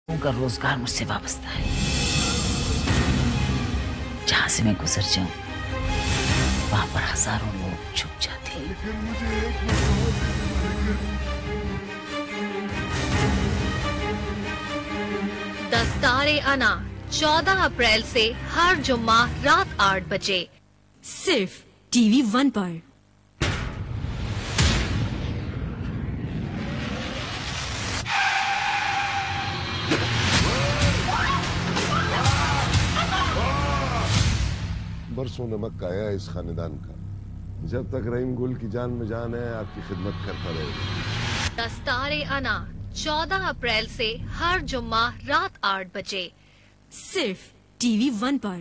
उनका रोजगार मुझसे वाबस्ता है। जहां से मैं गुजर जाऊं वहां पर हजारों लोग छुप जाते हैं। लेकिन मुझे एक दस्तारे अना 14 अप्रैल से हर जुम्मा रात 8 बजे सिर्फ टीवी 1 पर। बरसों नमक का आया इस खानदान का। जब तक रहीम गुल की जान में जान है आपकी खिदमत करता रहेगा। दस्तारे अना 14 अप्रैल से हर जुम्मा रात 8 बजे सिर्फ टीवी 1 पर।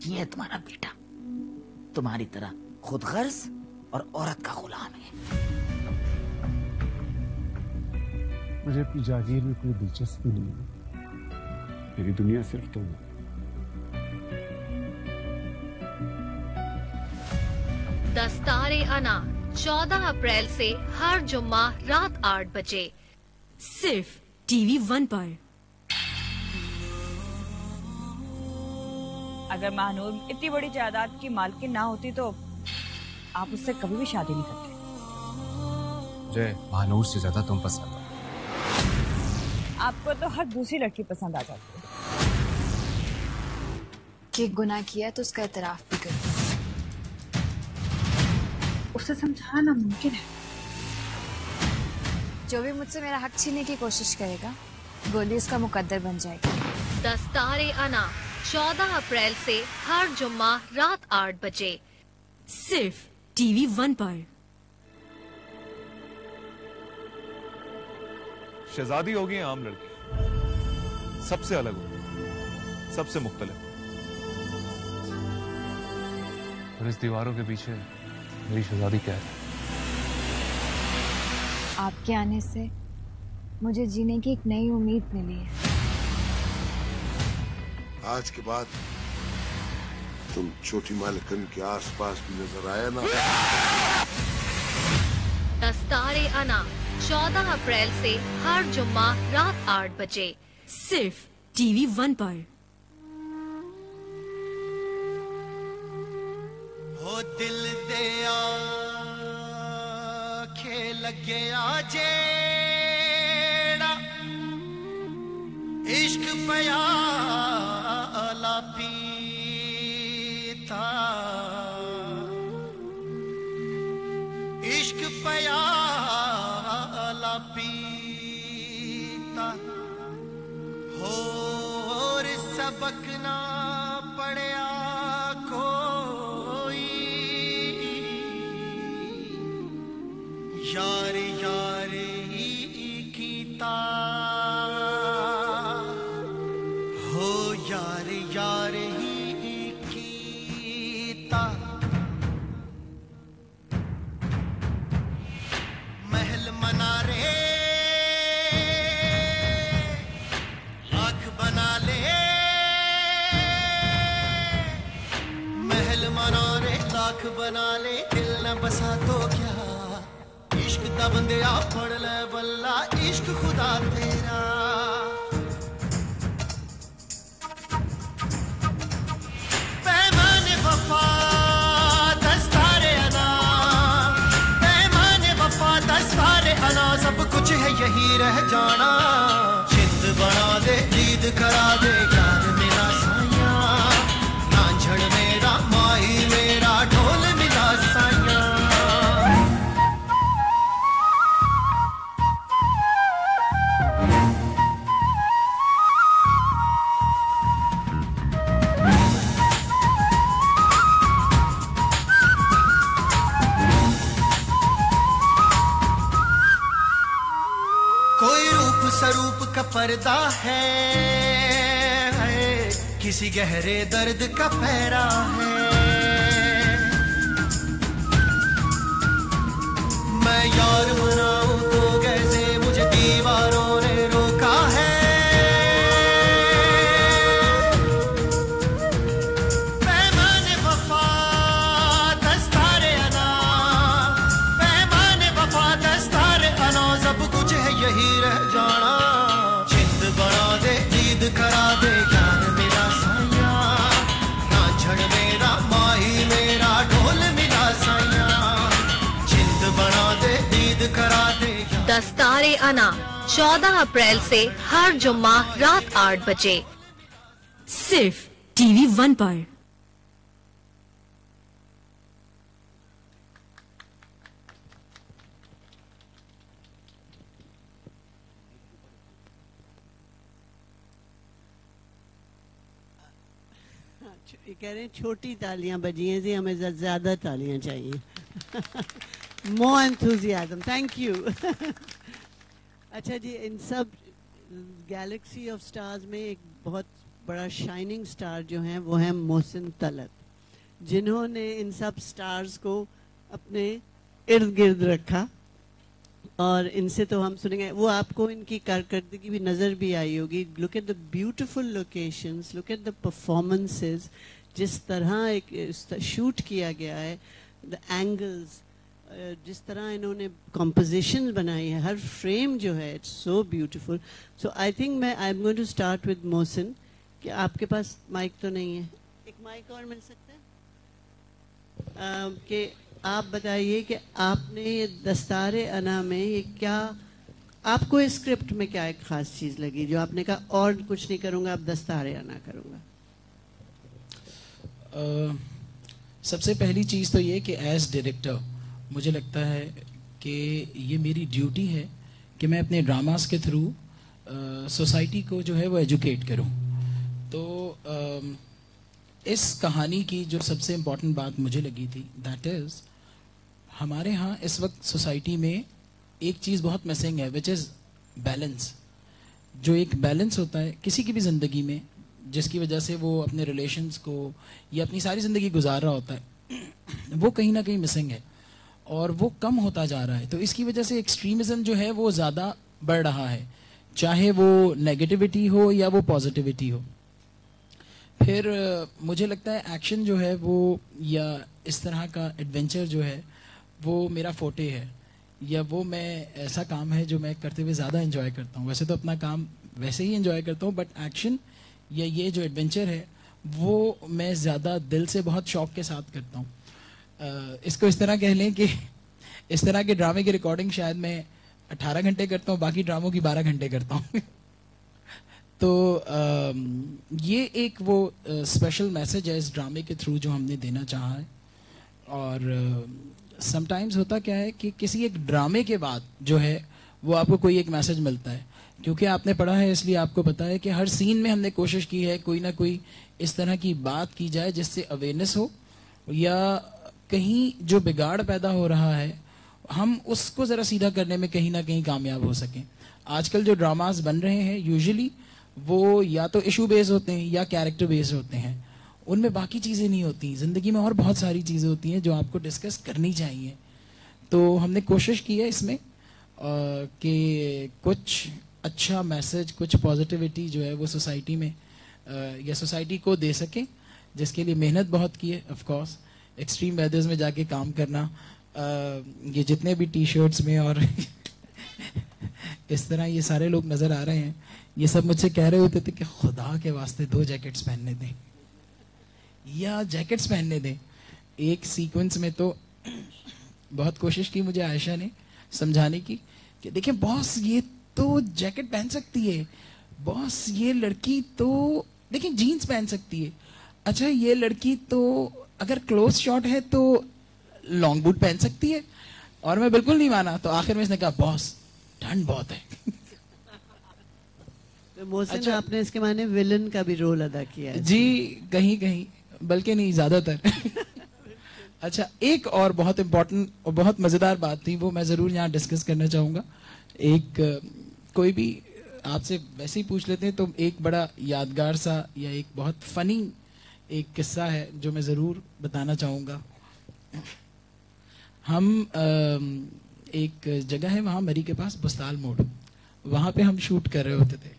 ये है तुम्हारा बेटा, तुम्हारी तरह खुद गर्ज और औरत का गुलाम है। मुझे अपनी जागीर में कोई दिलचस्पी नहीं है। मेरी दुनिया सिर्फ तुम हो। दस्तारे अना 14 अप्रैल से हर जुम्मा रात 8 बजे सिर्फ टीवी 1 पर। अगर महानूर इतनी बड़ी जायदाद की मालकिन ना होती तो आप उससे कभी भी शादी नहीं करते। मुझे महानूर से ज्यादा तुम पसंद है। आपको तो हर दूसरी लड़की पसंद आ जाती है। कि गुनाह किया तो उसका एतराफ भी करो। उसे समझाना नामुमकिन है। जो भी मुझसे मेरा हक छीनने की कोशिश करेगा गोली उसका मुकद्दर बन जाएगी। दस्तारे अना 14 अप्रैल से हर जुम्मा रात 8 बजे सिर्फ टीवी 1 पर। शहजादी होगी आम लड़की, सबसे अलग होगी, सबसे मुख्तलिफ। और इस दीवारों के पीछे मेरी शहजादी क्या है? आपके आने से मुझे जीने की एक नई उम्मीद मिली है। आज के बाद तुम छोटी मालिकन के आसपास भी नजर आया ना। दस्तारे अना 14 अप्रैल से हर जुम्मा रात 8 बजे सिर्फ टीवी 1 पर। हो दिल दिया खेल गया जेड़ा इश्क प्याला पीता, इश्क प्याला पीता होर सबक ना पढ़या कोई। यार यार ही कीता हो, यार यार ही कीता। महल मना रे लाख बना ले, महल मना रे लाख बना ले, दिल न बसा तो क्या। इश्क दा बंदिया पढ़ ले बल्ला, इश्क खुदा तेरा। पैमाने वफा दस्तारे अना, पैमाने वफा दस्तारे अना, सब कुछ है यही रह जाना। जिंद बना दे जीद करा दे यार मेरा साया, रांझड़ मेरा माही मेरा ढोल मिला साया। कोई रूप स्वरूप का पर्दा है, किसी गहरे दर्द का पहरा है। मैं यार मनाऊं तो कैसे मुझे दीवारों ने रोका है। पैमाने वफा दस्तारे अना, पैमाने वफा दस्तारे अना, सब कुछ है यही रह जाना। अना 14 अप्रैल से हर जुम्मा रात 8 बजे सिर्फ टीवी 1 पर। ये कह रहे हैं छोटी तालियां बजी हैं जी, हमें ज्यादा तालियां चाहिए। मोर एंथुजियाज्म, थैंक यू। अच्छा जी, इन सब गैलेक्सी ऑफ स्टार्स में एक बहुत बड़ा शाइनिंग स्टार जो है वो है मोहसिन तलत, जिन्होंने इन सब स्टार्स को अपने इर्द गिर्द रखा। और इनसे तो हम सुनेंगे, वो आपको इनकी कारकर्दगी भी नज़र भी आई होगी। Look at the beautiful locations, look at the performances, जिस तरह एक शूट किया गया है, द एंगल्स, जिस तरह इन्होंने कॉम्पोजिशन बनाई है, हर फ्रेम जो है it's so beautiful. So I think I am going to start with Mohsin. कि आपके पास माइक तो नहीं है, एक माइक और मिल सकता है? कि आप बताइए कि आपने ये दस्तारे अना में ये क्या, आपको इस स्क्रिप्ट में क्या एक खास चीज़ लगी जो आपने कहा और कुछ नहीं करूँगा, अब दस्तारे अना करूँगा? सबसे पहली चीज़ तो ये कि एज डायरेक्टर मुझे लगता है कि ये मेरी ड्यूटी है कि मैं अपने ड्रामास के थ्रू सोसाइटी को जो है वो एजुकेट करूँ। तो इस कहानी की जो सबसे इम्पॉर्टेंट बात मुझे लगी थी, दैट इज़ हमारे यहाँ इस वक्त सोसाइटी में एक चीज़ बहुत मिसिंग है, विच इज़ बैलेंस। जो एक बैलेंस होता है किसी की भी ज़िंदगी में, जिसकी वजह से वो अपने रिलेशंस को या अपनी सारी ज़िंदगी गुजार रहा होता है, वो कहीं ना कहीं मिसिंग है और वो कम होता जा रहा है। तो इसकी वजह से एक्सट्रीमिज़म जो है वो ज़्यादा बढ़ रहा है, चाहे वो नेगेटिविटी हो या वो पॉजिटिविटी हो। फिर मुझे लगता है एक्शन जो है वो, या इस तरह का एडवेंचर जो है वो मेरा फोटे है, या वो मैं ऐसा काम है जो मैं करते हुए ज़्यादा एंजॉय करता हूँ। वैसे तो अपना काम वैसे ही एंजॉय करता हूँ, बट एक्शन या ये जो एडवेंचर है वो मैं ज़्यादा दिल से बहुत शौक के साथ करता हूँ। इसको इस तरह कह लें कि इस तरह के ड्रामे की रिकॉर्डिंग शायद मैं 18 घंटे करता हूँ, बाकी ड्रामों की 12 घंटे करता हूँ। तो ये एक वो स्पेशल मैसेज है इस ड्रामे के थ्रू जो हमने देना चाहा है। और समटाइम्स होता क्या है कि किसी एक ड्रामे के बाद जो है वो आपको कोई एक मैसेज मिलता है, क्योंकि आपने पढ़ा है इसलिए आपको पता है कि हर सीन में हमने कोशिश की है कोई ना कोई इस तरह की बात की जाए जिससे अवेयरनेस हो, या कहीं जो बिगाड़ पैदा हो रहा है हम उसको ज़रा सीधा करने में कहीं ना कहीं कामयाब हो सकें। आजकल जो ड्रामास बन रहे हैं यूजुअली वो या तो इशू बेस्ड होते हैं या कैरेक्टर बेस्ड होते हैं, उनमें बाकी चीज़ें नहीं होती। ज़िंदगी में और बहुत सारी चीज़ें होती हैं जो आपको डिस्कस करनी चाहिए। तो हमने कोशिश की है इसमें कि कुछ अच्छा मैसेज, कुछ पॉजिटिविटी जो है वो सोसाइटी में या सोसाइटी को दे सकें, जिसके लिए मेहनत बहुत की है। ऑफ कोर्स एक्सट्रीम वेदर्स में जाके काम करना, ये जितने भी टी शर्ट्स में और इस तरह ये सारे लोग नज़र आ रहे हैं, ये सब मुझसे कह रहे होते थे कि खुदा के वास्ते 2 जैकेट्स पहनने दें या जैकेट्स पहनने दें। एक सीक्वेंस में तो बहुत कोशिश की मुझे आयशा ने समझाने की कि देखिए बॉस ये तो जैकेट पहन सकती है, बॉस ये लड़की तो देखिए जीन्स पहन सकती है, अच्छा ये लड़की तो अगर क्लोज शॉट है तो लॉन्ग बूट पहन सकती है। और मैं बिल्कुल नहीं माना, तो आखिर में इसने कहा बॉस ठंड बहुत है। तो मोहसिन अच्छा, आपने इसके माने विलन का भी रोल अदा किया है? जी कहीं कहीं, बल्कि नहीं ज़्यादातर। अच्छा, एक और बहुत इम्पोर्टेंट और बहुत मज़ेदार बात थी, वो मैं ज़रूर यहाँ डिस्कस करना चाहूँगा। एक कोई भी आपसे वैसे ही पूछ लेते हैं तो एक बड़ा यादगार सा या एक बहुत फ़नी एक किस्सा है जो मैं ज़रूर बताना चाहूँगा। हम एक जगह है वहाँ मरी के पास, बुस्ताल मोड़, वहाँ पे हम शूट कर रहे होते थे।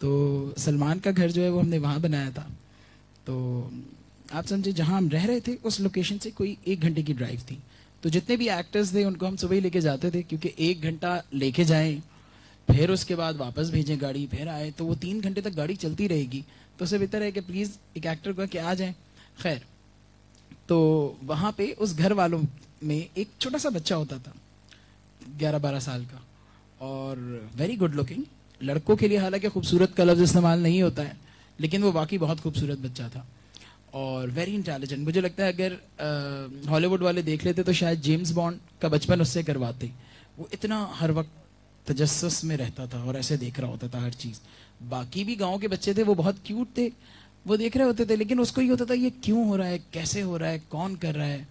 तो सलमान का घर जो है वो हमने वहाँ बनाया था। तो आप समझे जहाँ हम रह रहे थे उस लोकेशन से कोई 1 घंटे की ड्राइव थी। तो जितने भी एक्टर्स थे उनको हम सुबह ही लेके जाते थे, क्योंकि 1 घंटा लेके जाएं फिर उसके बाद वापस भेजें गाड़ी, फिर आए तो वो 3 घंटे तक गाड़ी चलती रहेगी। तो उससे बेहतर है कि प्लीज़ एक एक्टर को कि आ जाएं। खैर, तो वहाँ पे उस घर वालों में एक छोटा सा बच्चा होता था 11-12 साल का, और वेरी गुड लुकिंग। लड़कों के लिए हालांकि खूबसूरत का लफ्ज़ इस्तेमाल नहीं होता है, लेकिन वो वाकई बहुत खूबसूरत बच्चा था और वेरी इंटेलिजेंट। मुझे लगता है अगर हॉलीवुड वाले देख लेते तो शायद जेम्स बॉन्ड का बचपन उससे करवाते। वो इतना हर वक्त तजस्सुस में रहता था और ऐसे देख रहा होता था हर चीज़। बाकी भी गांव के बच्चे थे, वो बहुत क्यूट थे, वो देख रहे होते थे, लेकिन उसको ये होता था ये क्यों हो रहा है, कैसे हो रहा है, कौन कर रहा है।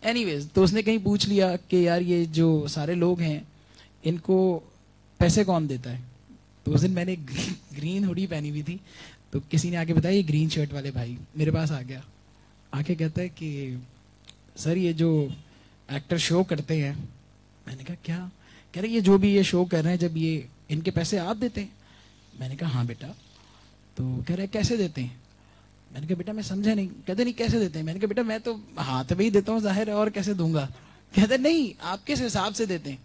एनीवेज, तो उसने कहीं पूछ लिया कि यार ये जो सारे लोग हैं इनको पैसे कौन देता है। तो उस दिन मैंने ग्रीन हुडी पहनी हुई थी, तो किसी ने आके बताया ये ग्रीन शर्ट वाले भाई मेरे पास आ गया, आके कहता है कि सर ये जो एक्टर शो करते हैं। मैंने कहा क्या? कह रहे ये जो भी ये शो कर रहे हैं, जब ये इनके पैसे आप देते हैं? मैंने कहा हाँ बेटा। तो कह रहे कैसे देते हैं? मैंने कहा बेटा मैं समझा नहीं। कहते नहीं कैसे देते हैं? मैंने कहा बेटा मैं तो हाथ में ही देता हूँ, जाहिर है, और कैसे दूंगा। कहते नहीं आप किस हिसाब से देते हैं?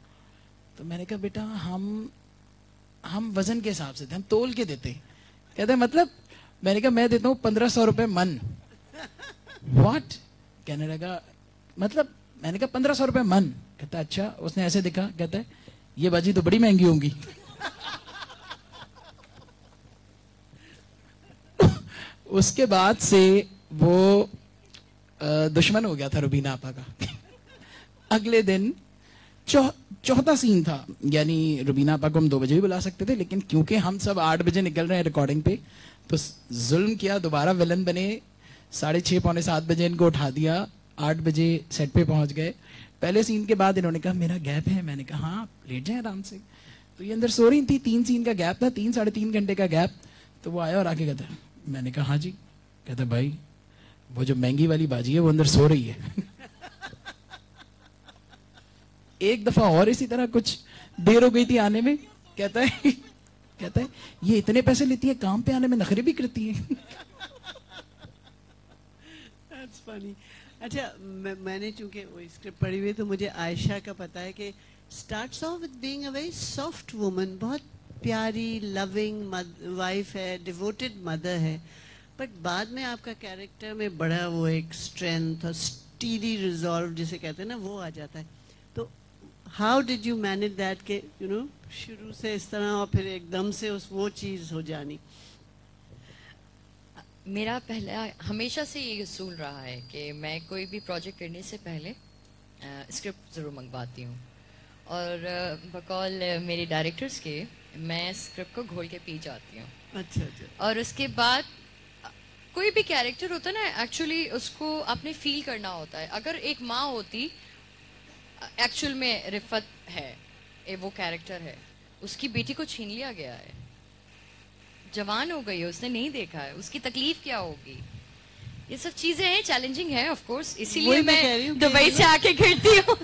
तो मैंने कहा बेटा हम वजन के हिसाब से देते, हम तोल के देते हैं। कहते मतलब? मैंने कहा मैं देता हूँ 1500 रुपए मन। व्हाट? कहने लगा मतलब? मैंने कहा 1500 रुपए मन। कहता अच्छा। उसने ऐसे देखा, कहता है ये बाजी तो बड़ी महंगी होंगी। उसके बाद से वो दुश्मन हो गया था रुबीना आपा का। अगले दिन चौथा सीन था, यानी रुबीना आपा को हम 2 बजे भी बुला सकते थे, लेकिन क्योंकि हम सब 8 बजे निकल रहे हैं रिकॉर्डिंग पे, तो जुल्म किया, दोबारा विलन बने। 6:30 पौने 7 बजे इनको उठा दिया, 8 बजे सेट पे पहुंच गए। पहले सीन के बाद इन्होंने कहा मेरा गैप है। मैंने कहा हाँ लेट जाए आराम से। तो ये अंदर सो रही थी, 3 सीन का गैप था, 3-3.5 घंटे का गैप। तो वो आया और आके कहता मैंने कहा हाँ जी। कहता भाई वो जो महंगी वाली बाजी है वो अंदर सो रही है। एक दफा और इसी तरह कुछ देर हो गई थी आने में। कहता है ये इतने पैसे लेती है, काम पे आने में नखरे भी करती है। That's funny. अच्छा मैंने चूंकि वो स्क्रिप्ट पढ़ी हुई है, तो मुझे आयशा का पता है कि starts of with being a very soft woman, बहुत प्यारी लविंग वाइफ है, डिवोटेड मदर है, बट बाद में आपका कैरेक्टर में बड़ा वो एक स्ट्रेंथ और स्टीडी रिजॉल्व जिसे कहते हैं ना, वो आ जाता है। तो how did you manage that के यू नो शुरू से इस तरह और फिर एकदम से वो चीज़ हो जानी? मेरा पहला हमेशा से ये उसूल रहा है कि मैं कोई भी प्रोजेक्ट करने से पहले स्क्रिप्ट ज़रूर मंगवाती हूँ, और बकौल मेरे डायरेक्टर्स के मैं स्क्रिप्ट को घोल के पी जाती हूँ। अच्छा। और उसके बाद कोई भी कैरेक्टर होता है ना, एक्चुअली उसको आपने फील करना होता है। अगर एक माँ होती, एक्चुअल में रिफत है वो कैरेक्टर है, उसकी बेटी को छीन लिया गया है, जवान हो गई है, उसने नहीं देखा है, उसकी तकलीफ क्या होगी। ये सब चीजें हैं, चैलेंजिंग है ऑफ कोर्स, इसीलिए मैं दुबई से आके करती हूँ।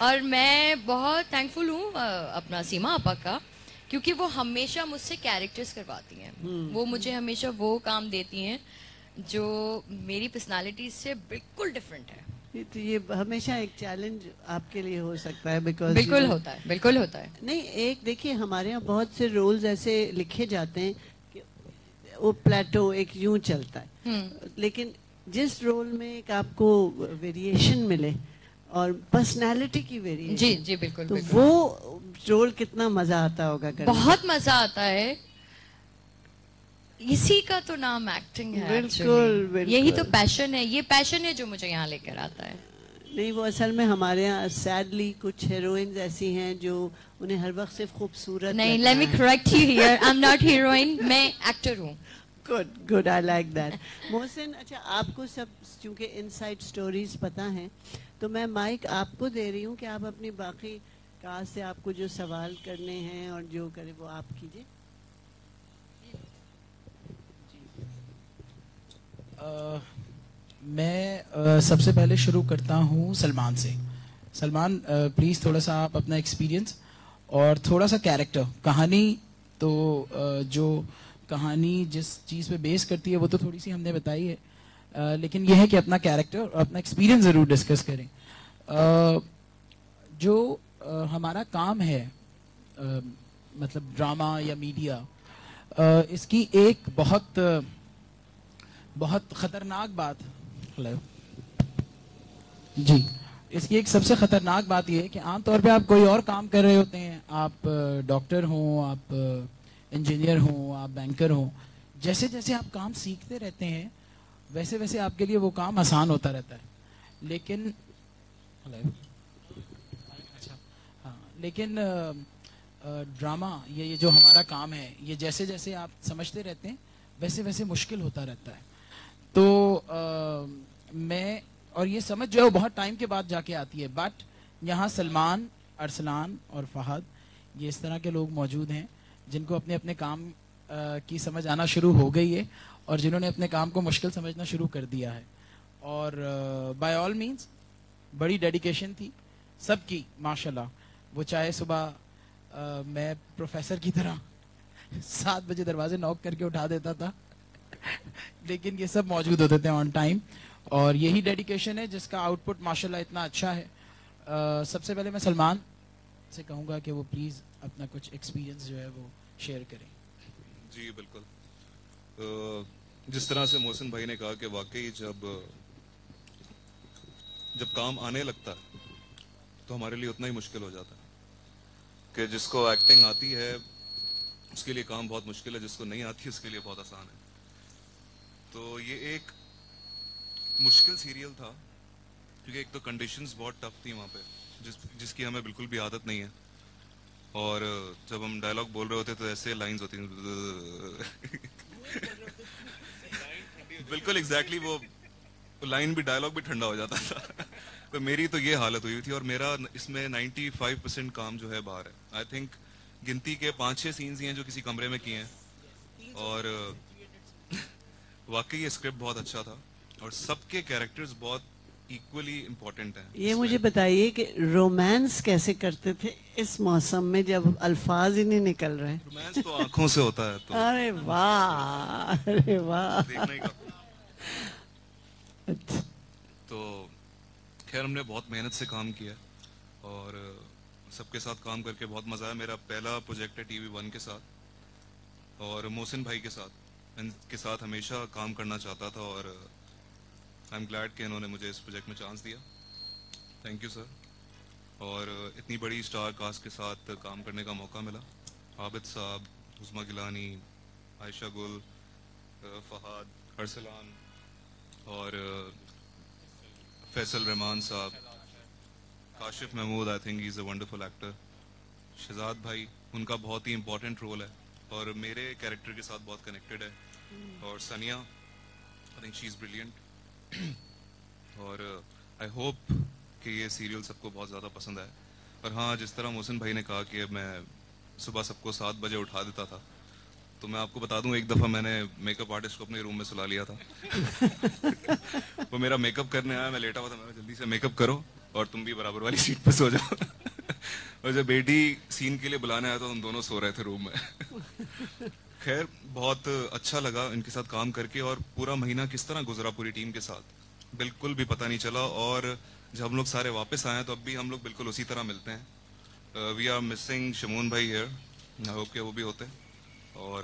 और मैं बहुत थैंकफुल हूँ अपना सीमा आपा का, क्योंकि वो हमेशा मुझसे कैरेक्टर्स करवाती हैं। वो मुझे हमेशा वो काम देती हैं जो मेरी पर्सनालिटी से बिल्कुल डिफरेंट है। तो ये हमेशा एक चैलेंज आपके लिए हो सकता है, बिकॉज बिल्कुल होता है, बिल्कुल होता है। नहीं, एक देखिए हमारे यहाँ बहुत से रोल्स ऐसे लिखे जाते हैं कि वो प्लेटो एक यूं चलता है, लेकिन जिस रोल में एक आपको वेरिएशन मिले और पर्सनालिटी की वेरिएशन, जी जी बिल्कुल, तो बिल्कुल। वो रोल कितना मजा आता होगा करने में। बहुत मजा आता है, इसी का तो नाम एक्टिंग है। बिल्कुल, बिल्कुल। यही तो पैशन है, ये पैशन है जो मुझे यहाँ लेकर आता है। नहीं, वो असल में हमारे यहाँ सैडली कुछ हीरोइंस ऐसी हैं जो उन्हें हर वक्त सिर्फ खूबसूरत नहीं, let me correct you here, I am not heroine, मैं एक्टर हूँ। Good, I like that. Mohsin, अच्छा आपको सब चूंकि इनसाइड स्टोरीज पता हैं, तो मैं माइक आपको दे रही हूँ कि आप अपनी बाकी कास्ट से आपको जो सवाल करने हैं और जो करे वो आप कीजिए। मैं सबसे पहले शुरू करता हूँ सलमान से। सलमान, प्लीज़ थोड़ा सा आप अपना एक्सपीरियंस और थोड़ा सा कैरेक्टर, कहानी तो जो कहानी जिस चीज़ पे बेस करती है वो तो थोड़ी सी हमने बताई है, लेकिन यह है कि अपना कैरेक्टर और अपना एक्सपीरियंस ज़रूर डिस्कस करें। जो हमारा काम है, मतलब ड्रामा या मीडिया, इसकी एक बहुत ख़तरनाक बात, हेलो जी, इसकी एक सबसे खतरनाक बात यह है कि आमतौर पे आप कोई और काम कर रहे होते हैं, आप डॉक्टर हों, आप इंजीनियर हों, आप बैंकर हों, जैसे जैसे आप काम सीखते रहते हैं वैसे वैसे आपके लिए वो काम आसान होता रहता है। लेकिन अच्छा, हाँ, लेकिन ड्रामा ये जो हमारा काम है, ये जैसे जैसे आप समझते रहते हैं वैसे वैसे मुश्किल होता रहता है। तो मैं और ये समझ जो है वो बहुत टाइम के बाद जाके आती है, बट यहाँ सलमान, अरसलान और फहद ये इस तरह के लोग मौजूद हैं जिनको अपने अपने काम की समझ आना शुरू हो गई है और जिन्होंने अपने काम को मुश्किल समझना शुरू कर दिया है। और बाय ऑल मीन्स बड़ी डेडिकेशन थी सबकी माशाल्लाह। वो चाहे सुबह मैं प्रोफेसर की तरह 7 बजे दरवाजे नॉक करके उठा देता था लेकिन ये सब मौजूद होते थे ऑन टाइम, और यही डेडिकेशन है जिसका आउटपुट माशाल्लाह इतना अच्छा है। सबसे पहले मैं सलमान से कहूँगा कि वो प्लीज़ अपना कुछ एक्सपीरियंस जो है वो शेयर करें। जी बिल्कुल। जिस तरह से मोहसिन भाई ने कहा कि वाकई जब काम आने लगता है तो हमारे लिए उतना ही मुश्किल हो जाता है कि जिसको एक्टिंग आती है उसके लिए काम बहुत मुश्किल है, जिसको नहीं आती उसके लिए बहुत आसान है। तो ये एक मुश्किल सीरियल था क्योंकि एक तो कंडीशंस बहुत टफ थी वहाँ पे जिसकी हमें बिल्कुल भी आदत नहीं है, और जब हम डायलॉग बोल रहे होते तो ऐसे लाइंस होती बिल्कुल एग्जैक्टली वो लाइन भी डायलॉग भी ठंडा हो जाता था तो मेरी तो ये हालत हुई थी, और मेरा इसमें 95% काम जो है बाहर है। आई थिंक गिनती के 5-6 सीन्स ही हैं जो किसी कमरे में किए हैं, और वाकई ये स्क्रिप्ट बहुत अच्छा था और सबके कैरेक्टर्स बहुत इक्वली इम्पोर्टेंट हैं। ये मुझे बताइए कि रोमांस कैसे करते थे इस मौसम में जब अल्फाज ही नहीं निकल रहे? रोमांस तो आंखों से होता है तो अरे वाह, अरे वाह। देखना ही तो खैर हमने बहुत मेहनत से काम किया और सबके साथ काम करके बहुत मजा आया। मेरा पहला प्रोजेक्ट है TV1 के साथ और मोहसिन भाई के साथ हमेशा काम करना चाहता था, और आई एम ग्लैड कि इन्होंने मुझे इस प्रोजेक्ट में चांस दिया। Thank you sir. और इतनी बड़ी स्टार कास्ट के साथ काम करने का मौका मिला। आबिद साहब, उस्मा गिलानी, आयशा गुल, फहद, अरसलान और फैसल रहमान साहब, Kashif Mahmood, I think he is a wonderful actor, Shahzad भाई, उनका बहुत ही इम्पोर्टेंट रोल है और मेरे कैरेक्टर के साथ बहुत कनेक्टेड है, और सनिया, I think she is brilliant. और आई होप कि ये सीरियल सबको बहुत ज़्यादा पसंद आए। और हाँ, जिस तरह मोहसिन भाई ने कहा कि मैं सुबह सबको 7 बजे उठा देता था, तो मैं आपको बता दूं एक दफ़ा मैंने मेकअप आर्टिस्ट को अपने रूम में सुला लिया था वो मेरा मेकअप करने आया, मैं लेटा हुआ था, मैं जल्दी से मेकअप करो और तुम भी बराबर वाली सीट पर सो जाओ और जब बेटी सीन के लिए बुलाने आया तो हम दोनों सो रहे थे रूम में खैर बहुत अच्छा लगा इनके साथ काम करके, और पूरा महीना किस तरह गुजरा पूरी टीम के साथ बिल्कुल भी पता नहीं चला। और जब हम लोग सारे वापस आए तो अब भी हम लोग बिल्कुल उसी तरह मिलते हैं। वी आर मिसिंग शमून भाई हियर, आई होप कि वो भी होते, और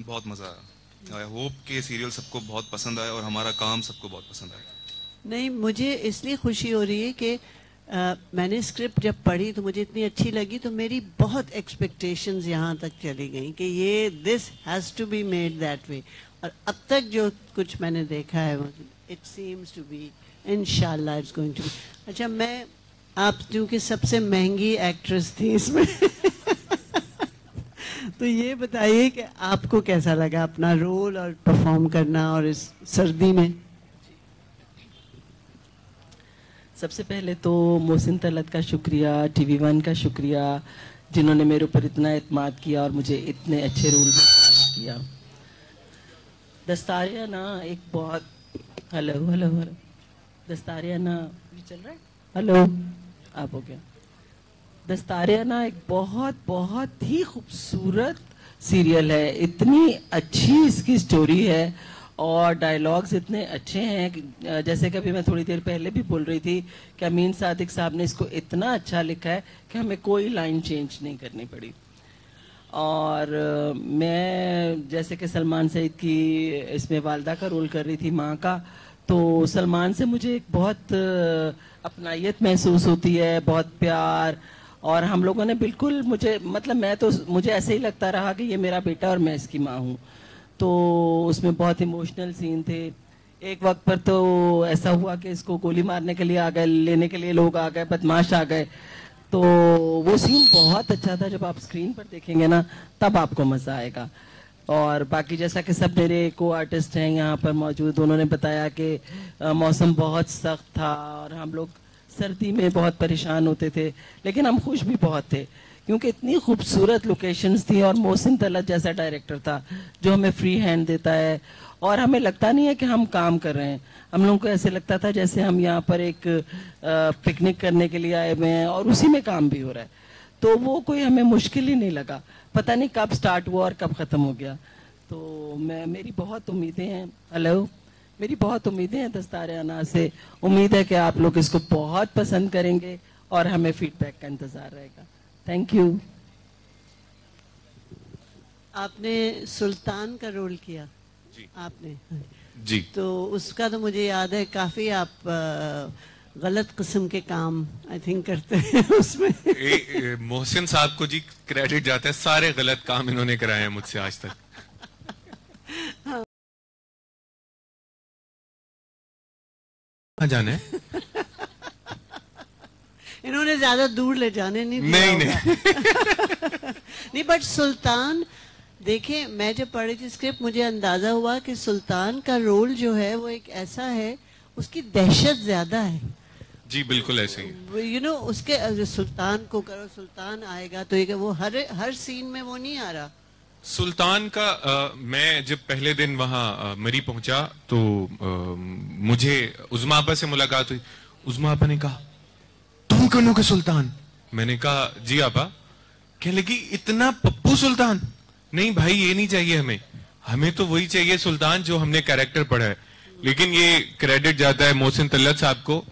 बहुत मज़ा आया। आई होप कि सीरियल सबको बहुत पसंद आए और हमारा काम सबको बहुत पसंद आए। नहीं, मुझे इसलिए खुशी हो रही है कि मैंने स्क्रिप्ट जब पढ़ी तो मुझे इतनी अच्छी लगी, तो मेरी बहुत एक्सपेक्टेशंस यहाँ तक चली गई कि ये this has to be made that way, और अब तक जो कुछ मैंने देखा है इट सीम्स टू बी, इंशाल्लाह इट्स गोइंग टू बी। अच्छा, मैं आप क्योंकि सबसे महंगी एक्ट्रेस थी इसमें तो ये बताइए कि आपको कैसा लगा अपना रोल और परफॉर्म करना और इस सर्दी में? सबसे पहले तो मोहसिन तलत का शुक्रिया, TV1 का शुक्रिया, जिन्होंने मेरे ऊपर इतना एतमाद किया और मुझे इतने अच्छे रोल में काम किया। दस्तारियाना एक बहुत हेलो दस्तारियाना चल रहा है, हेलो आप हो गया। दस्तारियाना एक बहुत ही खूबसूरत सीरियल है, इतनी अच्छी इसकी स्टोरी है और डायलॉग्स इतने अच्छे हैं कि जैसे कि अभी मैं थोड़ी देर पहले भी बोल रही थी कि अमीन सादिक साहब ने इसको इतना अच्छा लिखा है कि हमें कोई लाइन चेंज नहीं करनी पड़ी। और मैं जैसे कि सलमान सईद की इसमें वालदा का रोल कर रही थी, माँ का, तो सलमान से मुझे एक बहुत अपनायत महसूस होती है, बहुत प्यार। और हम लोगों ने बिल्कुल, मुझे ऐसे ही लगता रहा कि ये मेरा बेटा और मैं इसकी माँ हूँ। तो उसमें बहुत इमोशनल सीन थे। एक वक्त पर तो ऐसा हुआ कि इसको गोली मारने के लिए आ गए, लेने के लिए लोग आ गए, बदमाश आ गए। तो वो सीन बहुत अच्छा था। जब आप स्क्रीन पर देखेंगे ना तब आपको मजा आएगा। और बाकी जैसा कि सब मेरे को आर्टिस्ट हैं यहाँ पर मौजूद, उन्होंने बताया कि मौसम बहुत सख्त था और हम लोग सर्दी में बहुत परेशान होते थे, लेकिन हम खुश भी बहुत थे क्योंकि इतनी खूबसूरत लोकेशंस थी और मोहसिन तलत जैसा डायरेक्टर था जो हमें फ्री हैंड देता है और हमें लगता नहीं है कि हम काम कर रहे हैं। हम लोगों को ऐसे लगता था जैसे हम यहाँ पर एक पिकनिक करने के लिए आए हुए हैं और उसी में काम भी हो रहा है। तो वो कोई हमें मुश्किल ही नहीं लगा। पता नहीं कब स्टार्ट हुआ और कब ख़त्म हो गया। तो मेरी बहुत उम्मीदें हैं, मेरी बहुत उम्मीदें हैं दस्तारे अना से। उम्मीद है कि आप लोग इसको बहुत पसंद करेंगे और हमें फीडबैक का इंतज़ार रहेगा। Thank you. आपने सुल्तान का रोल किया जी। आपने जी। तो उसका तो मुझे याद है काफी आप गलत किस्म के काम आई थिंक करते हैं उसमें। मोहसिन साहब को जी क्रेडिट जाता है, सारे गलत काम इन्होंने कराए हैं मुझसे आज तक। हाँ। जाने इन्होंने ज्यादा दूर ले जाने नहीं दिया। नहीं नहीं बट सुल्तान, देखिए मैं जब पढ़ी थी स्क्रिप्ट मुझे अंदाजा हुआ कि सुल्तान का रोल जो है वो एक ऐसा है, उसकी दहशत ज्यादा है। जी बिल्कुल ऐसे ही। यू नो उसके सुल्तान को करो, सुल्तान आएगा तो ये वो हर सीन में वो नहीं आ रहा। सुल्तान का मैं जब पहले दिन वहां मरी पहुंचा तो मुझे उज़मा आपा से मुलाकात हुई। उज़मा आपा ने कहा तुम कौन हो के सुल्तान? मैंने कहा जी आपा। कहने लगी इतना पप्पू सुल्तान? नहीं भाई ये नहीं चाहिए हमें तो वही चाहिए सुल्तान जो हमने कैरेक्टर पढ़ा है। लेकिन ये क्रेडिट जाता है मोहसिन तलत साहब को।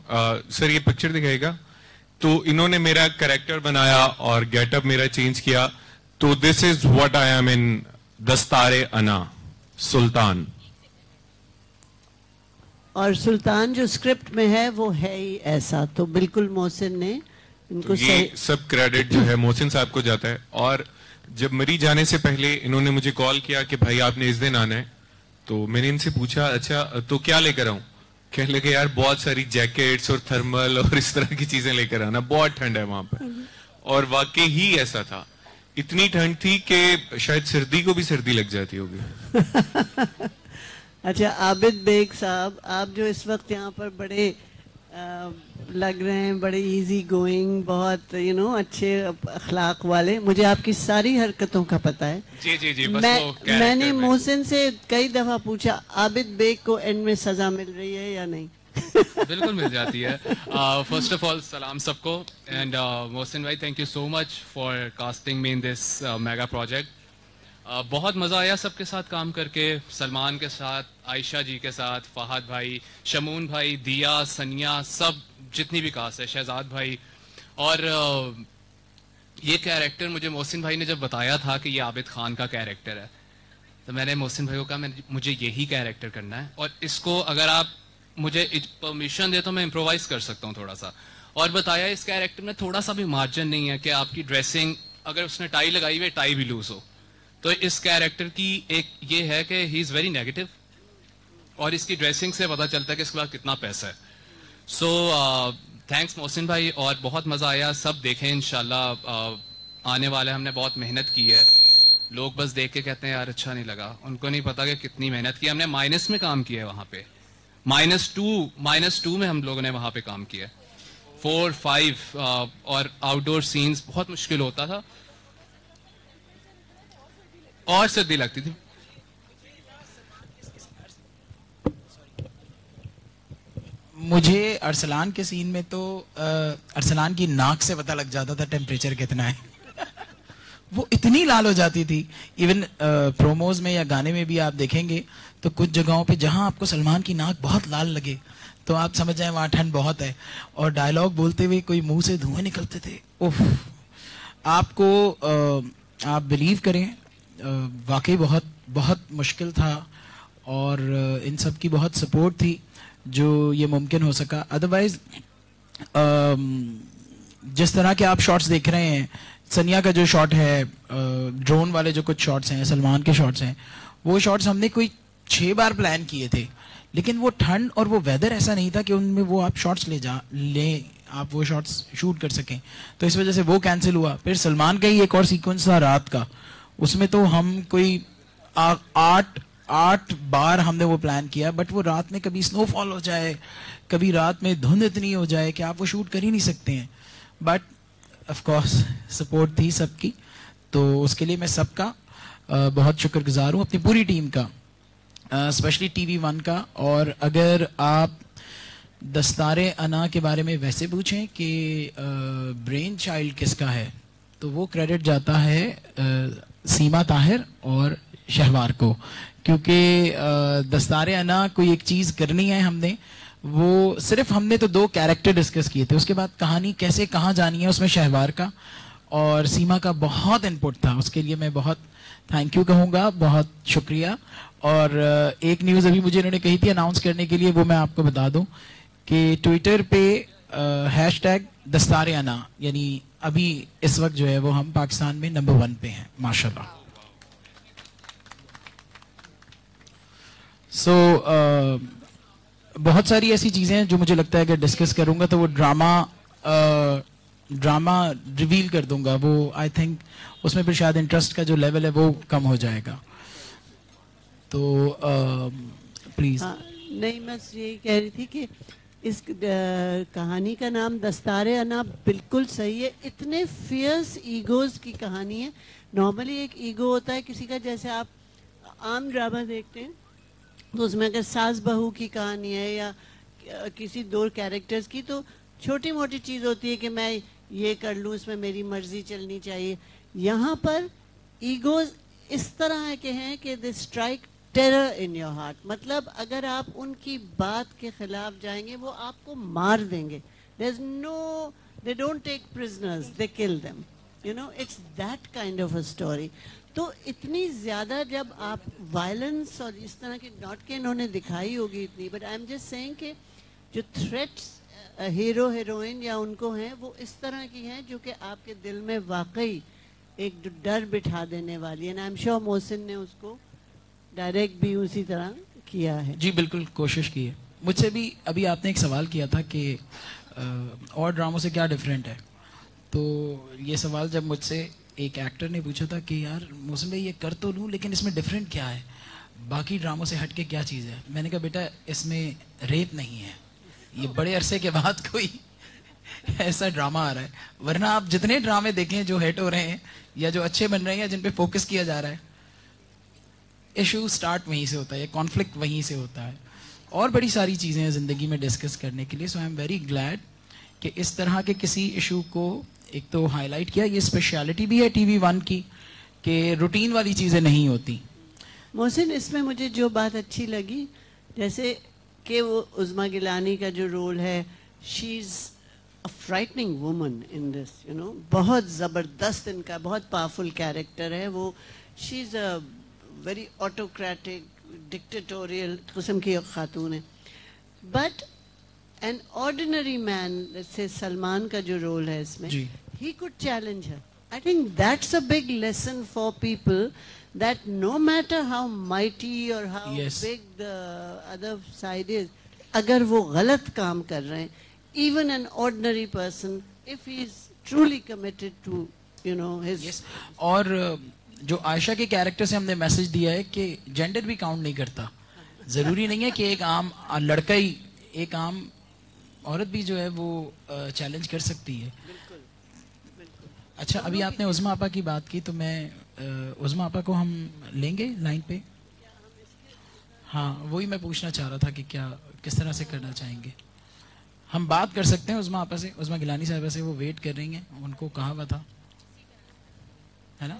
सर ये पिक्चर दिखाएगा। तो इन्होंने मेरा कैरेक्टर बनाया और गेटअप मेरा चेंज किया। तो this is what I am in दस्तारे अना, सुल्तान। और सुल्तान जो स्क्रिप्ट में है वो है ही ऐसा। तो बिल्कुल मोहसिन ने इनको तो ये सब क्रेडिट जो है मोहसिन साहब को जाता है। और जब मरी जाने से पहले इन्होंने मुझे कॉल किया कि भाई आपने इस दिन आना है। तो मैंने इनसे पूछा अच्छा तो क्या लेकर आऊं? कहने लगे यार बहुत सारी जैकेट्स और थर्मल और इस तरह की चीजें लेकर आना, बहुत ठंड है वहां पर। और वाकई ही ऐसा था, इतनी ठंड थी कि शायद सर्दी को भी सर्दी लग जाती होगी। अच्छा आबिद बेग साहब, आप जो इस वक्त यहाँ पर बड़े लग रहे हैं, बड़े इजी गोइंग, बहुत अच्छे अखलाक वाले, मुझे आपकी सारी हरकतों का पता है। जी जी जी। बस मैंने मोहसिन से कई दफा पूछा आबिद बेग को एंड में सजा मिल रही है या नहीं? बिल्कुल मिल जाती है। फर्स्ट ऑफ ऑल सलाम सबको एंड मोहसिन भाई thank you so much for casting me in this mega project. बहुत मज़ा आया सबके साथ काम करके, सलमान के साथ, आयशा जी के साथ, फहद भाई, शमून भाई, दिया, सनिया, सब जितनी भी कास्ट है, शहजाद भाई। और ये कैरेक्टर मुझे मोहसिन भाई ने जब बताया था कि ये आबिद खान का कैरेक्टर है तो मैंने मोहसिन भाई को कहा मुझे यही कैरेक्टर करना है और इसको अगर आप मुझे परमिशन दे तो मैं इम्प्रोवाइज कर सकता हूँ थोड़ा सा। और बताया इस कैरेक्टर में थोड़ा सा भी मार्जिन नहीं है कि आपकी ड्रेसिंग, अगर उसने टाई लगाई हुई टाई भी लूज हो। तो इस कैरेक्टर की एक ये है कि ही इज वेरी नेगेटिव और इसकी ड्रेसिंग से पता चलता है कि इसके पास कितना पैसा है। सो थैंक्स मोहसिन भाई और बहुत मजा आया। सब देखें इंशाल्लाह आने वाले, हमने बहुत मेहनत की है। लोग बस देख के कहते हैं यार अच्छा नहीं लगा, उनको नहीं पता कि कितनी मेहनत की। हमने माइनस में काम किया है वहां पे, -2 में हम लोगों ने वहां पे काम किया, 4, 5 और आउटडोर सीन्स बहुत मुश्किल होता था और सर्दी लगती थी। मुझे अरसलान के सीन में तो अरसलान की नाक से पता लग जाता था टेम्परेचर कितना है। वो इतनी लाल हो जाती थी। इवन प्रोमोज में या गाने में भी आप देखेंगे तो कुछ जगहों पे जहां आपको सलमान की नाक बहुत लाल लगे तो आप समझ जाए वहां ठंड बहुत है। और डायलॉग बोलते हुए कोई मुंह से धुएं निकलते थे। उफ, आपको आप बिलीव करें वाकई बहुत बहुत मुश्किल था और इन सब की बहुत सपोर्ट थी जो ये मुमकिन हो सका। अदरवाइज जिस तरह के आप शॉट्स देख रहे हैं, सनिया का जो शॉट है, ड्रोन वाले जो कुछ शॉट्स हैं, सलमान के शॉट्स हैं, वो शॉट्स हमने कोई 6 बार प्लान किए थे, लेकिन वो ठंड और वो वेदर ऐसा नहीं था कि उनमें वो आप शॉट्स आप वो शॉट्स शूट कर सकें, तो इस वजह से वो कैंसिल हुआ। फिर सलमान का ही एक और सीक्वेंस था रात का, उसमें तो हम कोई 8 बार हमने वो प्लान किया, बट वो रात में कभी स्नोफॉल हो जाए, कभी रात में धुंध इतनी हो जाए कि आप वो शूट कर ही नहीं सकते हैं। बट ऑफ कोर्स सपोर्ट थी सबकी, तो उसके लिए मैं सबका बहुत शुक्रगुजार हूँ, अपनी पूरी टीम का, स्पेशली TV1 का। और अगर आप दस्तारे अना के बारे में वैसे पूछें कि ब्रेन चाइल्ड किसका है, तो वो क्रेडिट जाता है सीमा ताहिर और शहवार को, क्योंकि दस्तारे अना कोई एक चीज़ करनी है हमने, वो सिर्फ हमने तो 2 कैरेक्टर डिस्कस किए थे, उसके बाद कहानी कैसे कहाँ जानी है उसमें शहवार का और सीमा का बहुत इनपुट था, उसके लिए मैं बहुत थैंक यू कहूँगा, बहुत शुक्रिया। और एक न्यूज़ अभी मुझे इन्होंने कही थी अनाउंस करने के लिए, वो मैं आपको बता दूं कि ट्विटर पे हैशटैग दस्तारे अना, यानी अभी इस वक्त जो है वो हम पाकिस्तान में नंबर 1 पे हैं माशाल्लाह। बहुत सारी ऐसी चीजें हैं जो मुझे लगता है कि डिस्कस करूंगा तो वो ड्रामा रिवील कर दूंगा, वो आई थिंक उसमें फिर शायद इंटरेस्ट का जो लेवल है वो कम हो जाएगा, तो प्लीज। नहीं, मैं यही कह रही थी कि इस कहानी का नाम दस्तारे अना बिल्कुल सही है। इतने फियर्स ईगोज की कहानी है। नॉर्मली एक ईगो होता है किसी का, जैसे आप आम ड्रामा देखते हैं तो उसमें अगर सास बहू की कहानी है या किसी 2 कैरेक्टर्स की, तो छोटी मोटी चीज़ होती है कि मैं ये कर लूँ, इसमें मेरी मर्जी चलनी चाहिए। यहाँ पर ईगोज इस तरह के हैं कि they strike terror in your heart, मतलब अगर आप उनकी बात के खिलाफ जाएंगे वो आपको मार देंगे। They don't take prisoners, they kill them, you know, it's that kind of a story. तो इतनी ज्यादा जब आप वायलेंस और इस तरह की नॉट के इन्होंने दिखाई होगी इतनी, but I am just saying कि जो थ्रेट्स हीरो हीरोइन या उनको हैं वो इस तरह की हैं जो कि आपके दिल में वाकई एक डर बिठा देने वाली है। आई एम श्योर मोहसिन ने उसको डायरेक्ट भी उसी तरह किया है। जी बिल्कुल कोशिश की है। मुझसे भी अभी आपने एक सवाल किया था कि और ड्रामों से क्या डिफरेंट है, तो ये सवाल जब मुझसे एक एक्टर ने पूछा था कि यार मौसम भाई ये कर तो लूँ लेकिन इसमें डिफरेंट क्या है, बाकी ड्रामों से हटके क्या चीज़ है, मैंने कहा बेटा इसमें रेप नहीं है, ये बड़े अरसे के बाद कोई ऐसा ड्रामा आ रहा है, वरना आप जितने ड्रामे देखें जो हिट हो रहे हैं या जो अच्छे बन रहे हैं या जिन पे फोकस किया जा रहा है, इशू स्टार्ट वहीं से होता है, कॉन्फ्लिक्ट वहीं से होता है, और बड़ी सारी चीज़ें हैं ज़िंदगी में डिस्कस करने के लिए। सो आई एम वेरी ग्लैड कि इस तरह के किसी इशू को एक तो हाईलाइट किया। ये स्पेशलिटी भी है TV1 की कि रूटीन वाली चीज़ें नहीं होती। मोहसिन, इसमें मुझे जो बात अच्छी लगी, जैसे कि वो उज़मा गिलानी का जो रोल है, she is a frightening woman in this, you know, बहुत ज़बरदस्त इनका बहुत पावरफुल कैरेक्टर है वो। She is a very autocratic dictatorial किस्म की खातून है, बट एन ऑर्डिनरी मैन, जैसे सलमान का जो रोल है इसमें, he could challenge her. I think that's a big lesson for people, that no matter how mighty or how big the other side is, अगर वो गलत काम कर रहे हैं, even an ordinary person, if he is truly committed to, you know, his और जो आयशा के कैरेक्टर से हमने मैसेज दिया है कि जेंडर भी काउंट नहीं करता, जरूरी नहीं है कि एक आम लड़का ही, एक आम औरत भी जो है वो चैलेंज कर सकती है। अच्छा, अभी आपने उज़मा आपा की बात की, तो मैं उज़मा आपा को हम लेंगे लाइन पे। हाँ, वही मैं पूछना चाह रहा था कि क्या किस तरह से करना चाहेंगे। हम बात कर सकते हैं उज़मा आपा से, उज़मा गिलानी साहबा से, वो वेट कर रही हैं, उनको कहा हुआ था, है ना।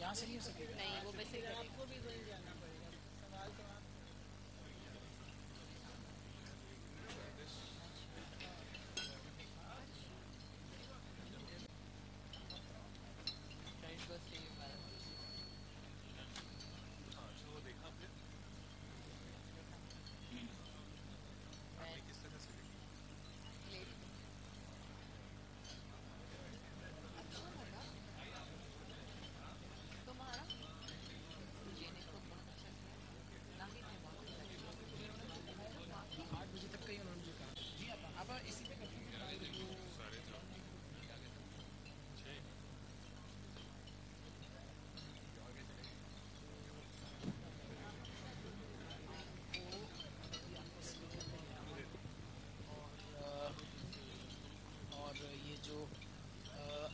यहाँ से नहीं हो सकेगा। नहीं, वो वैसे ही आपको भी वहीं जाना पड़ेगा। सवाल तो आप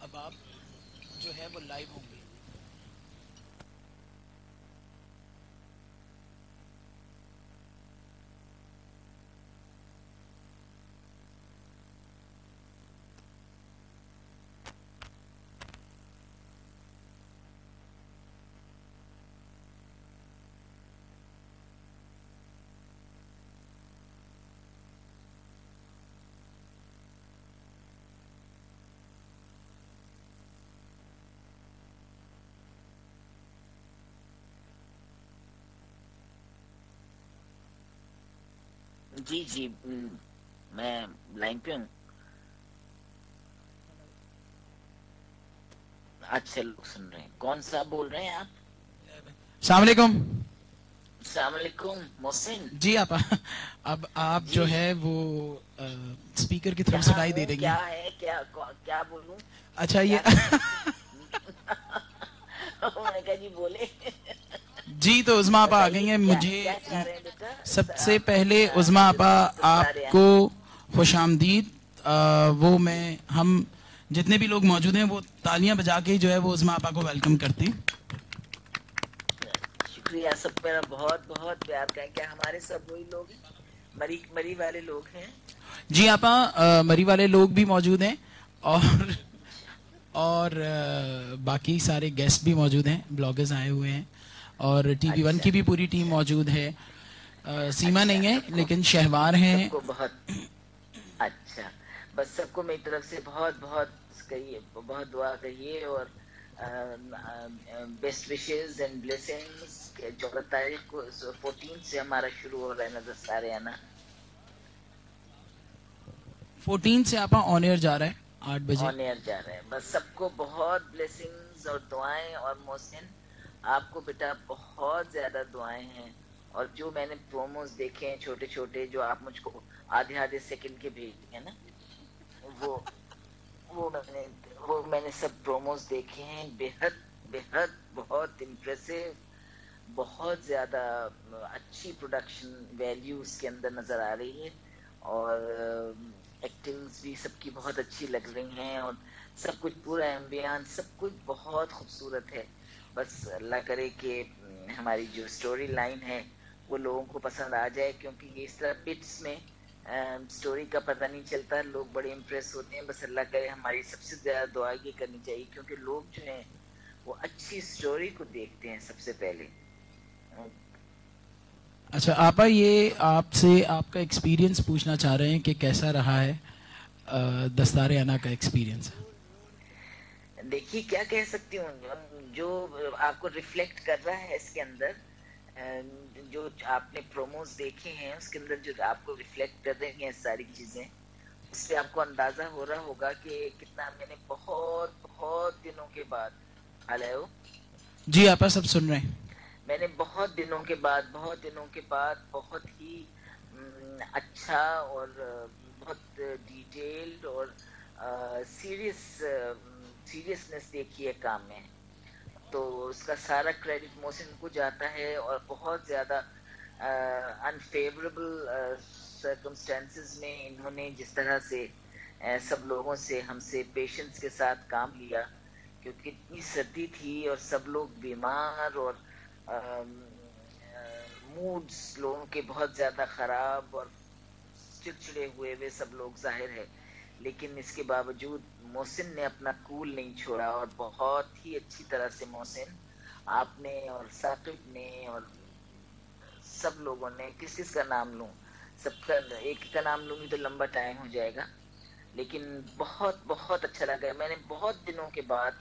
अब आप जो है वो लाइव होंगे। जी जी, मैं लाइन पे हूँ। अच्छे लोग सुन रहे हैं। कौन सा बोल रहे हैं आप? अस्सलामुअलैकुम। अस्सलामुअलैकुम मोहसिन जी आप अब आप जो है वो स्पीकर की तरफ सुनाई दे रही क्या है, क्या बोलूं? अच्छा ये मैंने कहा जी बोले। जी तो उज़मा आपा आ गई हैं। मुझे सबसे पहले उज़मा आपा आपको खुशामदीद। वो मैं हम जितने भी लोग मौजूद हैं वो तालियां बजा के जो है वो उज़मा आपा को वेलकम करती। शुक्रिया, सब मेरा बहुत बहुत प्यार करें। क्या हमारे सब वही लोग हैं, मरी वाले लोग हैं? जी आपा मरी वाले लोग भी मौजूद हैं और बाकी सारे गेस्ट भी मौजूद हैं, ब्लॉगर्स आए हुए हैं और TV1 की भी पूरी टीम मौजूद है। सीमा नहीं है लेकिन शहवार हैं। सबको बहुत अच्छा, बस सबको मेरी तरफ से बहुत बहुत कहिए, बहुत दुआ करिए और बेस्ट विशेस एंड ब्लेसिंग्स। 14 तारीख को 14 से हमारा शुरू हो रहा है ना दस्तारे आना। 14 से आपा ऑन एयर जा रहा है 8 बजे ऑन एयर जा रहा है। बस सबको बहुत ब्लेसिंग्स और दुआएं। और मोहसिन आपको बेटा बहुत ज्यादा दुआएं हैं। और जो मैंने प्रोमोस देखे हैं छोटे छोटे, जो आप मुझको आधे सेकंड के भेजे हैं ना, वो मैंने सब प्रोमोस देखे हैं। बेहद बेहद बहुत इम्प्रेसिव, बहुत ज्यादा अच्छी प्रोडक्शन वैल्यू उसके अंदर नजर आ रही है और एक्टिंग्स भी सबकी बहुत अच्छी लग रही हैं और सब कुछ पूरा एम्बियंस सब कुछ बहुत खूबसूरत है। बस अल्लाह करे कि हमारी जो स्टोरी लाइन है वो लोगों को पसंद आ जाए, क्योंकि ये इस तरह बिट्स में स्टोरी का पता नहीं चलता, लोग बड़े इम्प्रेस होते हैं। बस अल्लाह करे हमारी सबसे ज्यादा दुआ ये करनी चाहिए, क्योंकि लोग जो हैं वो अच्छी स्टोरी को देखते हैं सबसे पहले। अच्छा आपा, ये आपसे आपका एक्सपीरियंस पूछना चाह रहे हैं कि कैसा रहा है दस्तारे आना का एक्सपीरियंस? देखिए क्या कह सकती हूँ, जो आपको रिफ्लेक्ट कर रहा है इसके अंदर, जो आपने प्रोमोस देखे हैं उसके अंदर जो आपको रिफ्लेक्ट कर रही हैं सारी चीजें, उससे आपको अंदाजा हो रहा होगा कि कितना मैंने बहुत बहुत दिनों के बाद। हेलो जी आपा, सब सुन रहे हैं। मैंने बहुत दिनों के बाद बहुत ही अच्छा और बहुत डिटेल्ड और सीरियसनेस देखी है काम में, तो उसका सारा क्रेडिट मोहसिन को जाता है। और बहुत ज्यादा अनफेवरेबल सर्कमस्टेंसेस में इन्होंने जिस तरह से सब लोगों से हमसे पेशेंस के साथ काम लिया, क्योंकि इतनी सर्दी थी और सब लोग बीमार और मूड्स लोगों के बहुत ज्यादा खराब और चिड़चिड़े हुए वे सब लोग जाहिर है, लेकिन इसके बावजूद मोहसिन ने अपना कूल नहीं छोड़ा और बहुत ही अच्छी तरह से मोहसिन आपने और साकिब ने और सब लोगों ने, किस किस का नाम लूं, सबका एक का नाम लूंगी तो लंबा टाइम हो जाएगा, लेकिन बहुत बहुत अच्छा लगा। मैंने बहुत दिनों के बाद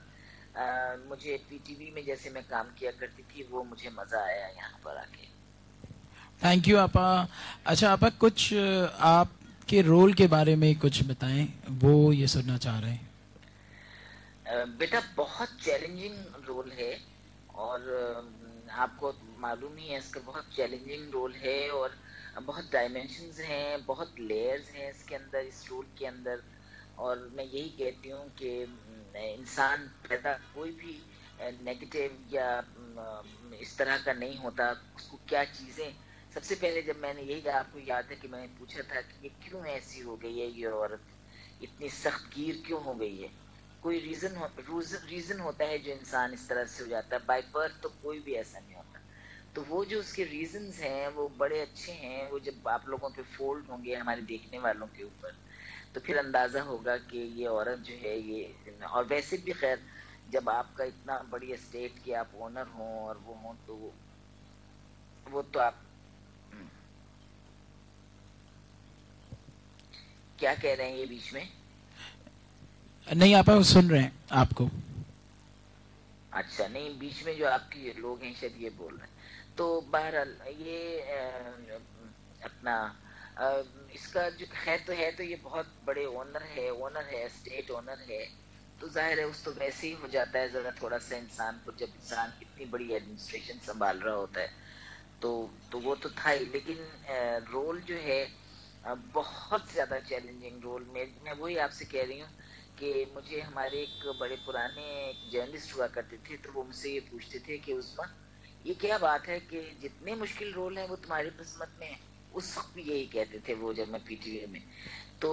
मुझे पीटीवी में जैसे मैं काम किया करती थी वो मुझे मजा आया यहाँ पर आके। थैंक यू आपा। अच्छा आपा, कुछ आपके रोल के बारे में कुछ बताएं, वो ये सुनना चाह रहे हैं। बेटा बहुत चैलेंजिंग रोल है और आपको मालूम ही है इसका बहुत चैलेंजिंग रोल है और बहुत डायमेंशंस हैं, बहुत लेयर्स हैं इसके अंदर, इस रोल के अंदर। और मैं यही कहती हूँ कि इंसान पैदा कोई भी नेगेटिव या इस तरह का नहीं होता, उसको क्या चीज़ें, सबसे पहले जब मैंने यही आपको याद है कि मैंने पूछा था कि ये क्यों ऐसी हो गई है, ये औरत इतनी सख्त गिर क्यों हो गई है, कोई रीज़न होता है जो इंसान इस तरह से हो जाता है, बाय बर्थ तो कोई भी ऐसा नहीं होता। तो वो जो उसके रीजंस हैं वो बड़े अच्छे हैं, वो जब आप लोगों पे फोल्ड होंगे हमारे देखने वालों के ऊपर तो फिर अंदाजा होगा कि ये औरत जो है ये। और वैसे भी खैर जब आपका इतना बड़ी एस्टेट के आप ओनर हों और वो हों तो वो तो आप क्या कह रहे हैं ये बीच में? नहीं आप सुन रहे हैं आपको। अच्छा नहीं, बीच में जो आपके लोग हैं शायद ये बोल रहे हैं। तो बहरहाल ये अपना इसका जो है तो ये बहुत बड़े ओनर है, स्टेट ओनर है, तो जाहिर है उस तो वैसे ही हो जाता है जरा थोड़ा सा इंसान को, जब इंसान इतनी बड़ी एडमिनिस्ट्रेशन संभाल रहा होता है तो वो तो था ही, लेकिन रोल जो है बहुत ज्यादा चैलेंजिंग रोल। मैं वही आपसे कह रही हूँ कि मुझे हमारे एक बड़े पुराने जर्नलिस्ट हुआ करते थे, तो वो मुझसे ये पूछते थे कि उस्मा ये क्या बात है कि जितने मुश्किल रोल हैं वो तुम्हारी किस्मत में है। उस वक्त भी यही कहते थे वो जब मैं पीटीवी में, तो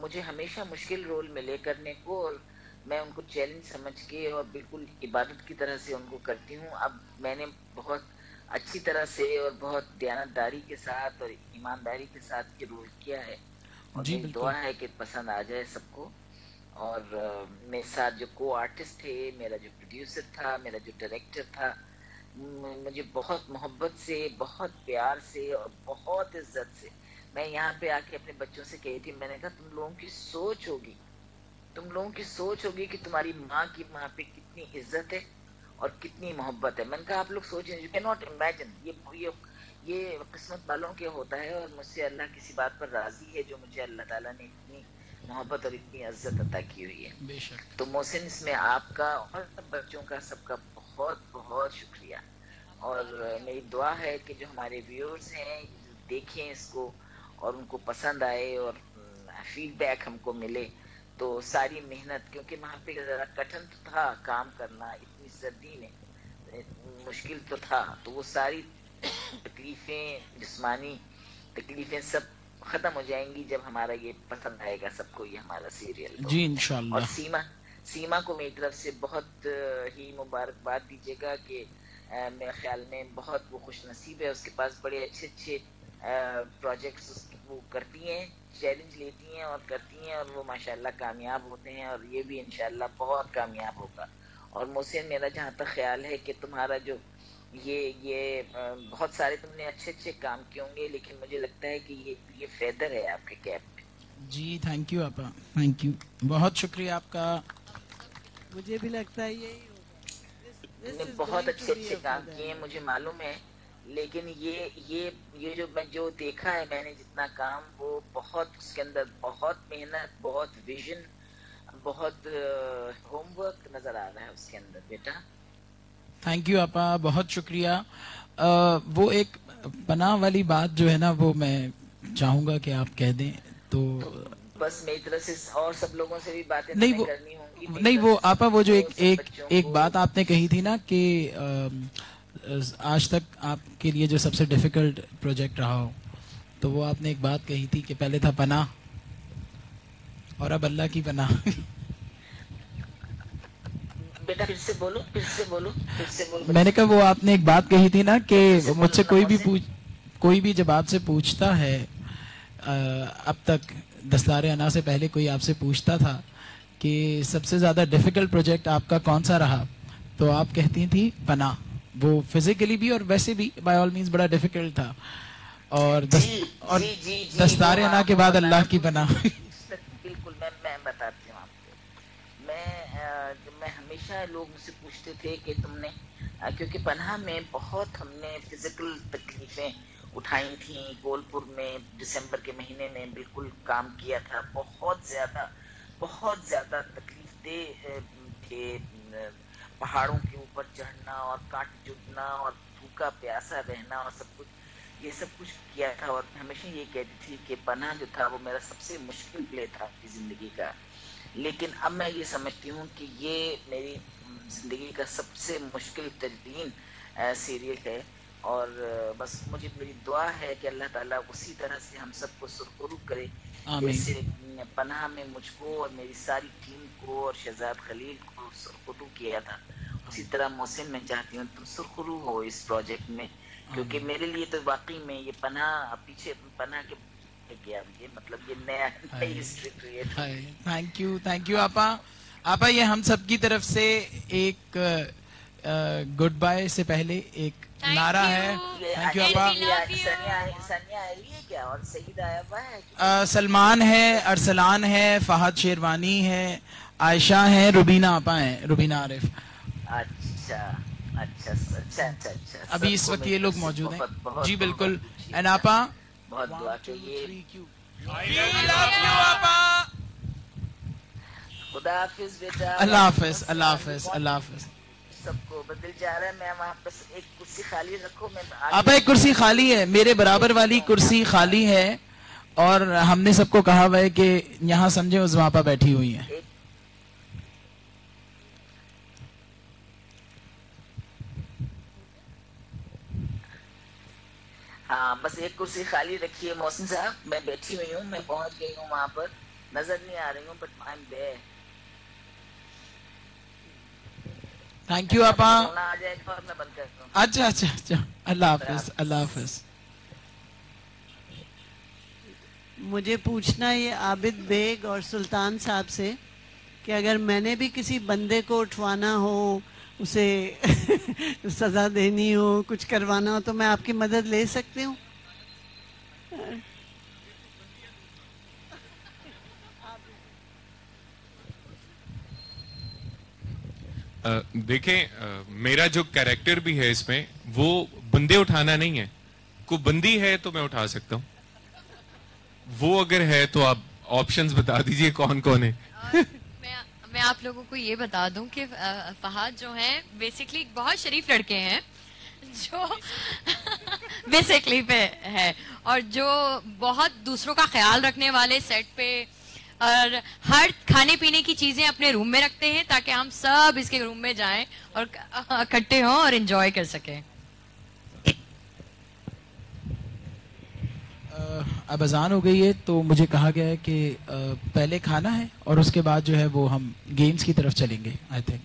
मुझे हमेशा मुश्किल रोल मिले करने को और मैं उनको चैलेंज समझ के और बिल्कुल इबादत की तरह से उनको करती हूँ। अब मैंने बहुत अच्छी तरह से और बहुत दयानतदारी के साथ और ईमानदारी के साथ ये रोल किया है और मेरी दुआ है कि पसंद आ जाए सबको। और मेरे साथ जो को आर्टिस्ट थे, मेरा जो प्रोड्यूसर था, मेरा जो डायरेक्टर था, मुझे बहुत मोहब्बत से, बहुत प्यार से और बहुत इज्जत से, मैं यहाँ पे आके अपने बच्चों से कही थी, मैंने कहा तुम लोगों की सोच होगी कि तुम्हारी माँ की वहाँ पे कितनी इज्जत है और कितनी मोहब्बत है। मैंने कहा आप लोग सोचें, यू कैन नॉट इमेजिन, ये किस्मत वालों के होता है और मुझसे अल्लाह किसी बात पर राजी है जो मुझे अल्लाह ताला ने इतनी मोहब्बत और इतनी इज्जत अता की हुई है। बेशक। तो मोहसिन इसमें आपका और सब बच्चों का सबका बहुत बहुत शुक्रिया और मेरी दुआ है कि जो हमारे व्यूअर्स हैं देखें इसको और उनको पसंद आए और फीडबैक हमको मिले। तो सारी मेहनत, क्योंकि वहाँ पे जरा कठिन तो था काम करना, इतनी सर्दी में मुश्किल तो था, तो वो सारी तकलीफें, जिस्मानी तकलीफें सब खत्म हो जाएंगी जब हमारा ये पसंद आएगा सबको, ये हमारा सीरियल। जी इंशाल्लाह। और सीमा को मेरी तरफ से बहुत ही मुबारकबाद दीजिएगा कि मेरे ख्याल में बहुत वो खुश नसीब है, उसके पास बड़े अच्छे अच्छे प्रोजेक्ट्स वो करती हैं, चैलेंज लेती हैं और करती हैं और वो माशाल्लाह कामयाब होते हैं और ये भी इंशाल्लाह बहुत कामयाब होगा। और मोहसिन मेरा जहाँ तक ख्याल है कि तुम्हारा जो ये बहुत सारे तुमने अच्छे अच्छे काम किए होंगे, लेकिन मुझे लगता है कि ये फेदर है आपके कैप में। जी थैंक यू आपा, थैंक यू, बहुत शुक्रिया आपका। मुझे भी लगता है यही तुमने बहुत अच्छे अच्छे काम किए हैं, मुझे मालूम है, लेकिन ये जो मैं जो देखा है मैंने जितना काम, वो बहुत उसके अंदर बहुत मेहनत, बहुत विजन, बहुत होमवर्क नजर आ रहा है उसके अंदर बेटा। थैंक यू आपा, बहुत शुक्रिया। वो एक पनाह वाली बात जो है ना वो मैं चाहूंगा कि आप कह दें तो बस मेरी तरफ से और सब लोगों से भी बातें नहीं वो करनी होंगी। नहीं वो आपा वो जो एक बात आपने कही थी ना कि आज तक आपके लिए जो सबसे डिफिकल्ट प्रोजेक्ट रहा हो, तो वो आपने एक बात कही थी कि पहले था पनाह और अब अल्लाह की पनाह। बेटा फिर से बोलो। मैंने कहा वो आपने एक बात कही थी ना कि मुझसे कोई भी जब आपसे पूछता है, अब तक दस्तारे अना से पहले कोई आपसे पूछता था कि सबसे ज्यादा डिफिकल्ट प्रोजेक्ट आपका कौन सा रहा, तो आप कहती थी पनाह। वो फिजिकली भी और वैसे भी बाय ऑल मींस बड़ा डिफिकल्ट था। और दस्तार अना के बाद अल्लाह की बना। बिल्कुल, मैं बताती हूँ आपको। मैं हमेशा लोग मुझसे पूछते थे कि तुमने, क्योंकि पनाह में बहुत हमने फिजिकल तकलीफें उठाई थी। गोलपुर में दिसंबर के महीने में बिल्कुल काम किया था। बहुत ज्यादा तकलीफ दे थे। पहाड़ों के ऊपर चढ़ना और काट जुटना और भूखा प्यासा रहना और सब कुछ, ये सब कुछ किया था। और हमेशा ये कहती थी कि पनाह जो था वो मेरा सबसे मुश्किल प्ले था अपनी जिंदगी का। लेकिन अब मैं ये समझती हूँ कि ये मेरी जिंदगी का सबसे मुश्किल तरीन सीरियल है। और बस मुझे, मेरी दुआ है कि अल्लाह ताला उसी तरह से हम सबको सुरखरू करे, जैसे पनाह में मुझको और मेरी सारी टीम को और शहजाद खलील को सुरखरू किया था, उसी तरह मोहसिन मैं चाहती हूँ तुम सुरखरू हो इस प्रोजेक्ट में। क्योंकि मेरे लिए तो वाकई में ये पनाह पीछे पनाह के गया, ये मतलब ये नया नई हिस्ट्री क्रिएट। थैंक यू आपा। ये हम सब की तरफ से एक गुड बाय से पहले एक नारा है। थैंक यू आपा। सनिया आई है क्या? और सईद आया हुआ है? सलमान है, अरसलान है, फहद शेरवानी है, आयशा है, रुबीना आपा है, रुबीना आरिफ। अच्छा। अभी इस वक्त ये लोग मौजूद हैं। जी बिल्कुल। एंड आपा बहुत दुआ चाहिए। खुदा हाफिज बेटा। अल्लाह हाफिज। सबको बदल जा रहा है। मैं वहाँ पर एक कुर्सी खाली रखो। मैं आपा एक कुर्सी खाली है, मेरे बराबर वाली कुर्सी खाली है। और हमने सबको कहा हुआ है कि यहाँ समझे उज़मा आपा बैठी हुई है। हाँ, बस एक कुर्सी खाली रखिए मोहसिन साहब। मैं बैठी हुई हूँ, मैं पहुंच गई हूँ वहाँ पर। नजर नहीं आ रही हूँ, but I am there. Thank you आपा। आ जाएगा और मैं बंद करता हूँ। अच्छा। अल्लाह हाफिज। मुझे पूछना ये आबिद बेग और सुल्तान साहब से कि अगर मैंने भी किसी बंदे को उठवाना हो, उसे सजा देनी हो, कुछ करवाना हो, तो मैं आपकी मदद ले सकती हूँ? देखें, मेरा जो कैरेक्टर भी है इसमें वो बंदे उठाना नहीं है। कोई बंदी है तो मैं उठा सकता हूँ, वो अगर है तो आप ऑप्शंस बता दीजिए कौन कौन है। मैं आप लोगों को ये बता दूं कि फहद जो हैं बेसिकली बहुत शरीफ लड़के हैं जो बेसिकली पे है, और जो बहुत दूसरों का ख्याल रखने वाले, सेट पे और हर खाने पीने की चीजें अपने रूम में रखते हैं ताकि हम सब इसके रूम में जाएं और इकट्ठे हों और एंजॉय कर सकें। अब अजान हो गई है तो मुझे कहा गया है कि पहले खाना है और उसके बाद जो है वो हम गेम्स की तरफ चलेंगे। आई थिंक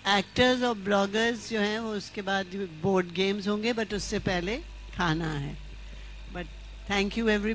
एक्टर्स और ब्लॉगर्स जो हैं वो उसके बाद बोर्ड गेम्स होंगे, बट उससे पहले खाना है। But thank you every